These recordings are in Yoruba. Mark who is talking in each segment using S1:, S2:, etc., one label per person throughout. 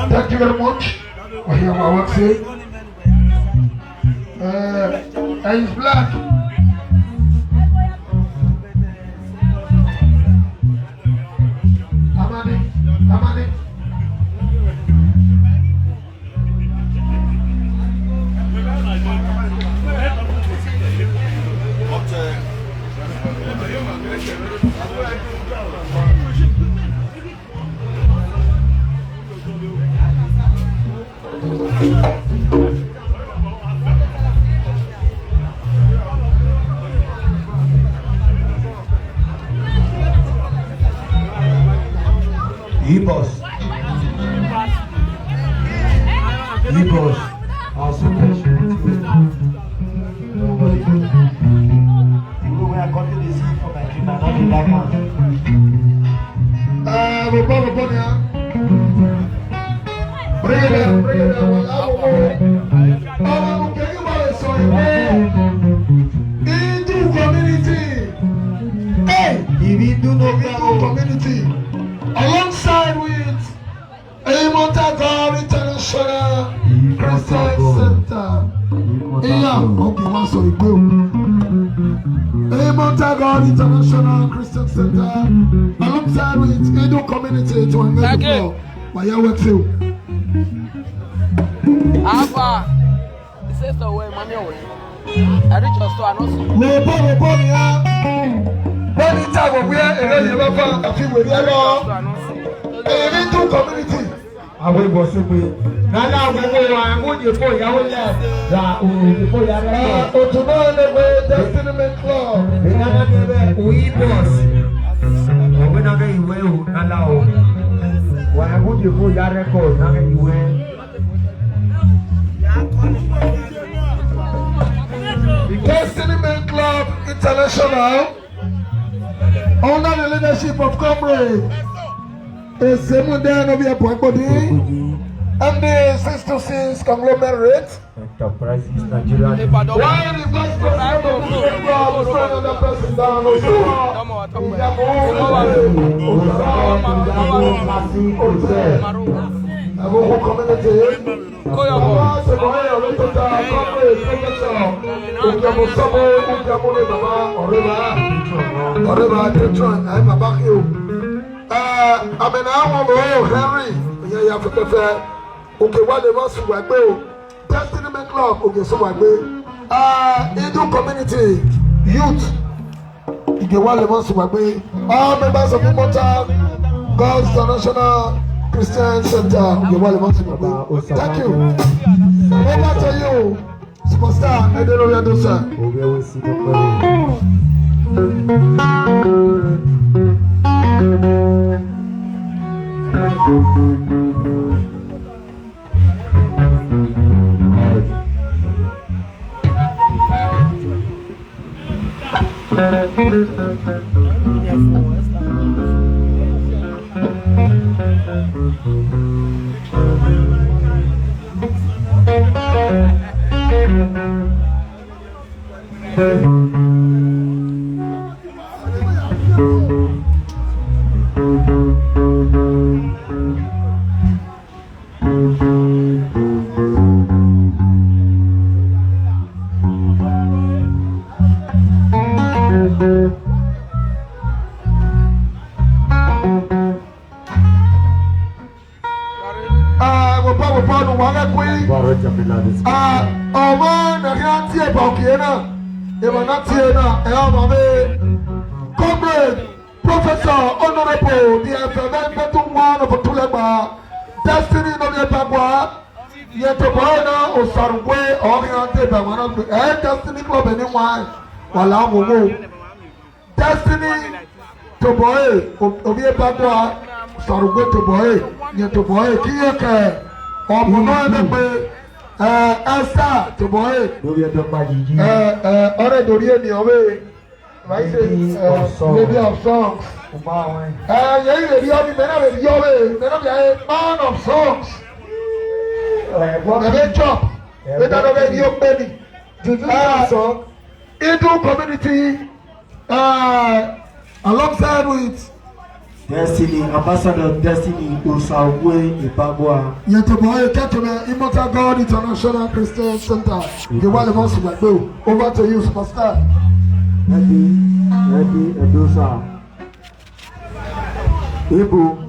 S1: Thank you very much. I hear my work say. And it's black. Amadi.
S2: Igbos. Igbos. Also nobody. People were cutting the seed for my dream, not in that one.
S1: Bring it down. Can you buy a sorry? Into community. Hey,
S2: If you do not
S1: into community. Alongside with Immortal International Christian Center. Okay, one sorry, go. Immortal International Christian Center. Alongside with Edo Community to engage the floor. My year work too.
S3: Alpha, it says the way, money away. I reach your store, I know.
S1: Any time of where a few with Into community.
S2: àwọn ìbò sípè nana gbogbo wa àwọn òyìnbó ìyàwó yẹ ra òyìnbó yàrá ẹ.
S1: Òtúnbọ̀ ẹlẹ́gbẹ́ Destiny Club.
S2: ìnáná bẹ̀rẹ̀ òyìnbós ọ̀gbìn náà bẹ ìwé o nana o wà àwọn òyìnbó yàrá ẹ̀kọ́ náà bẹ ìwé.
S1: Destiny Club International under the leadership of Comrade Esemuden Obiapoakpodi and the 626 conglomerate.
S2: Enterprises Nigeria.
S1: Why the vice president of the club is another person down Agogo community. Amena àwọn Henry yẹn fẹfẹfẹ òkè wálé wọn sùn wá gbé o Destiny Club òkè sùn wá gbé Edo community youth òkè wálé wọn sùn wá gbé all members of Immortal God's International Christian Center òkè wálé wọn sùn wá gbé thank you over to you superstar Edenori Adosa. Comrade, Professor, Honorable, the FMN of Tulema, Destiny Nobagwa, Yetoboana, or Sarwe, Oriented by one of the Destiny Club anyone, while I'm Destiny Toboe, Obiebagwa, Sarwe Toboe, Yetoboe, Kiyake, or Monoe. Esther Toboe, Dorie ni Owe, lady of songs. Lady of man of songs. Chop. Into community alongside with
S2: Destiny, Ambassador Destiny Osawwe Ipagwa.
S1: Yetoboy Ketome, Immortal God International Christian Center. The one of us will go over to you, superstar.
S2: Ready, Edosa. Ibu.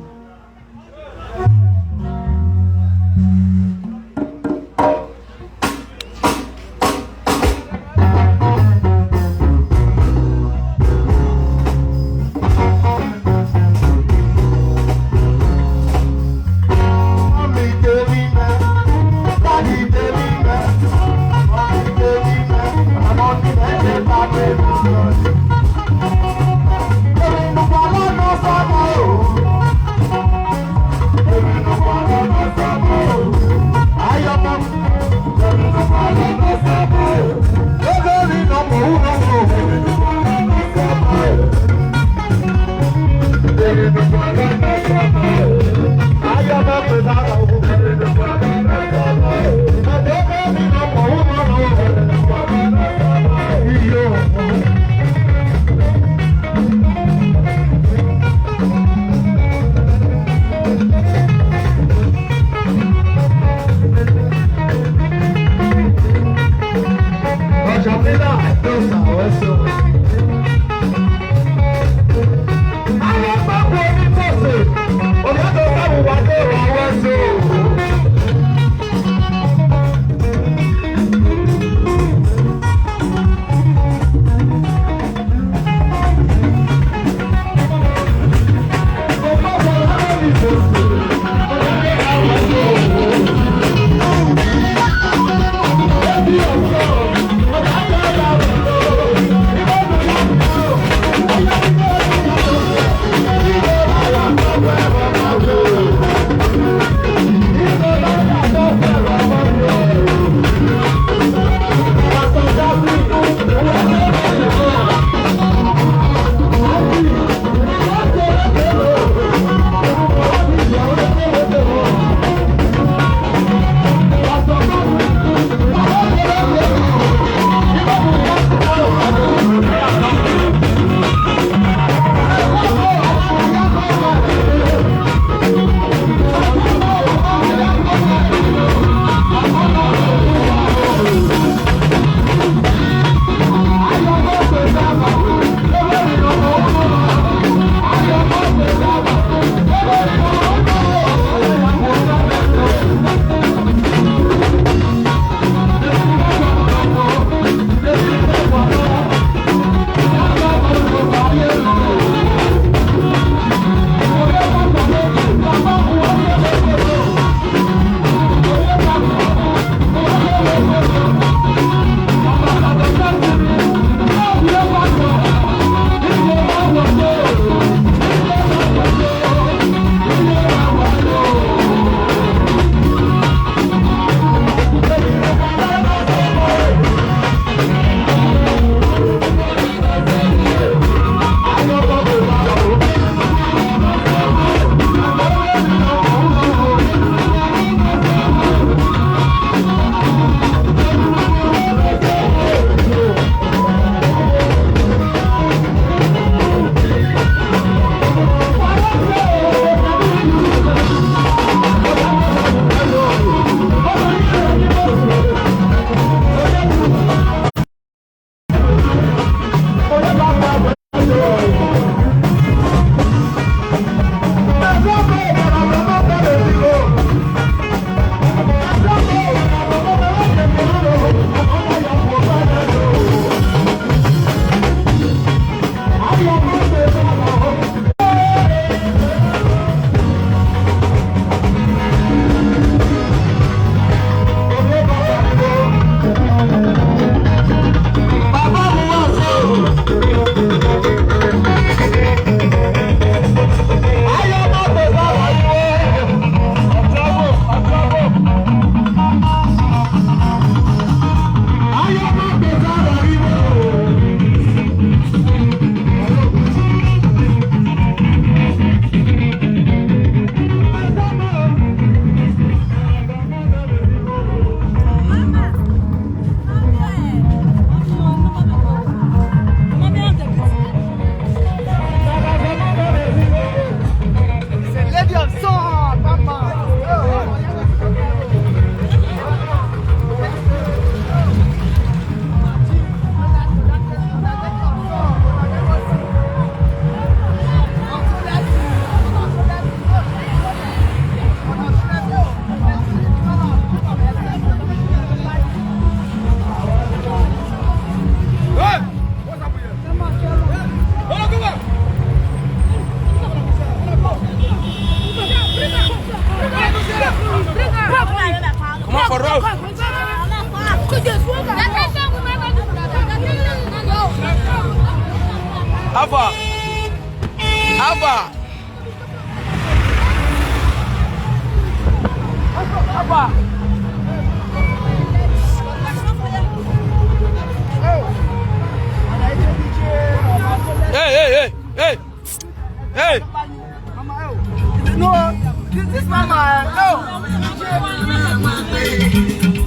S3: This mama, no.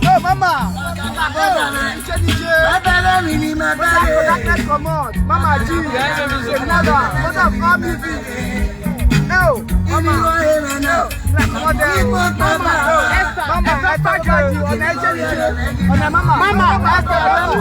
S3: No, mama. DJ. Come on. Mama G. Another. What up, mommy? No. Mama. No. Come on there. Mama. Mama. I told you on the mama. Mama.